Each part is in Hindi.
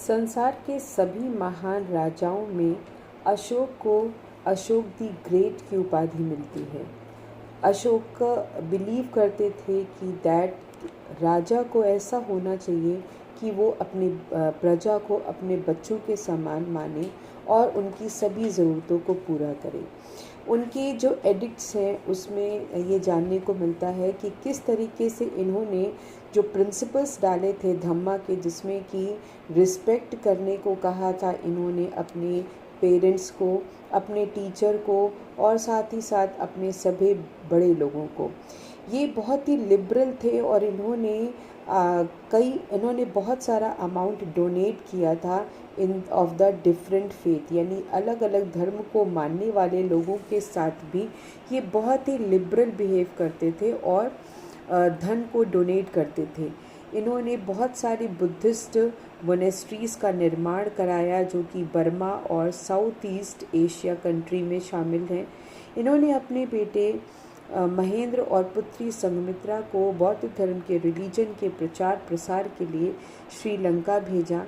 संसार के सभी महान राजाओं में अशोक को अशोक द ग्रेट की उपाधि मिलती है। अशोक बिलीव करते थे कि राजा को ऐसा होना चाहिए कि वो अपने प्रजा को अपने बच्चों के समान माने और उनकी सभी ज़रूरतों को पूरा करे। उनके जो एडिक्ट्स हैं उसमें ये जानने को मिलता है कि किस तरीके से इन्होंने जो प्रिंसिपल्स डाले थे धम्मा के, जिसमें कि रिस्पेक्ट करने को कहा था इन्होंने अपने पेरेंट्स को, अपने टीचर को और साथ ही साथ अपने सभी बड़े लोगों को। ये बहुत ही लिबरल थे और इन्होंने बहुत सारा अमाउंट डोनेट किया था इन ऑफ द डिफरेंट फेथ, यानी अलग अलग धर्म को मानने वाले लोगों के साथ भी ये बहुत ही लिबरल बिहेव करते थे और धन को डोनेट करते थे। इन्होंने बहुत सारी बुद्धिस्ट मोनेस्ट्रीज़ का निर्माण कराया जो कि बर्मा और साउथ ईस्ट एशिया कंट्री में शामिल हैं। इन्होंने अपने बेटे महेंद्र और पुत्री संघमित्रा को बौद्ध धर्म के रिलीजन के प्रचार प्रसार के लिए श्रीलंका भेजा।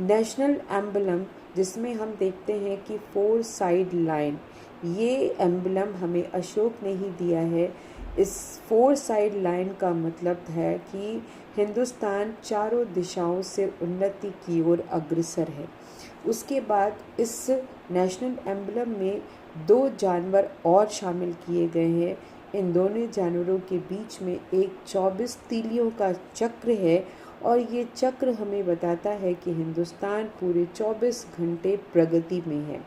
नेशनल एम्बलम जिसमें हम देखते हैं कि 4 साइड लाइन, ये एम्बलम हमें अशोक ने ही दिया है। इस 4 साइड लाइन का मतलब है कि हिंदुस्तान चारों दिशाओं से उन्नति की ओर अग्रसर है। उसके बाद इस नेशनल एम्बलम में 2 जानवर और शामिल किए गए हैं। इन दोनों जानवरों के बीच में एक 24 तीलियों का चक्र है और ये चक्र हमें बताता है कि हिंदुस्तान पूरे 24 घंटे प्रगति में है।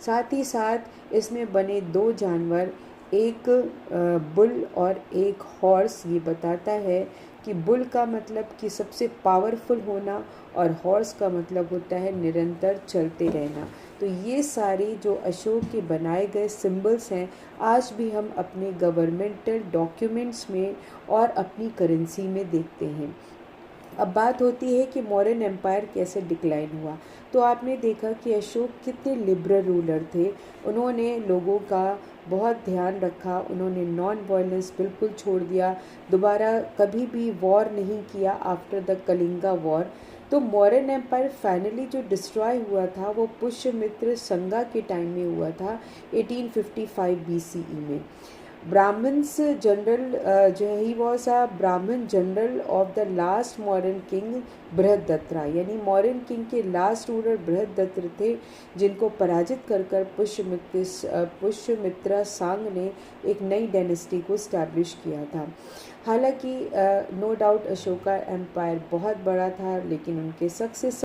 साथ ही साथ इसमें बने 2 जानवर, एक बुल और एक हॉर्स, ये बताता है कि बुल का मतलब कि सबसे पावरफुल होना और हॉर्स का मतलब होता है निरंतर चलते रहना। तो ये सारे जो अशोक के बनाए गए सिंबल्स हैं आज भी हम अपने गवर्नमेंटल डॉक्यूमेंट्स में और अपनी करेंसी में देखते हैं। अब बात होती है कि मौर्यन एम्पायर कैसे डिक्लाइन हुआ। तो आपने देखा कि अशोक कितने लिबरल रूलर थे। उन्होंने लोगों का बहुत ध्यान रखा, उन्होंने नॉन वायलेंस बिल्कुल छोड़ दिया, दोबारा कभी भी वॉर नहीं किया आफ्टर द कलिंगा वॉर। तो मौर्यन एम्पायर फाइनली जो डिस्ट्रॉय हुआ था वो पुष्यमित्र संगा के टाइम में हुआ था 1855 BCE में। ब्राह्मण्स जनरल जो ही was a Brahmin general of the last Mauryan king Brihadratha, यानी मौर्यन किंग के लास्ट रूलर बृहदत्त थे जिनको पराजित कर पुष्यमित्रा सांग ने एक नई डायनेस्टी को स्टैब्लिश किया था। हालांकि नो डाउट अशोका एम्पायर बहुत बड़ा था, लेकिन उनके सक्सेस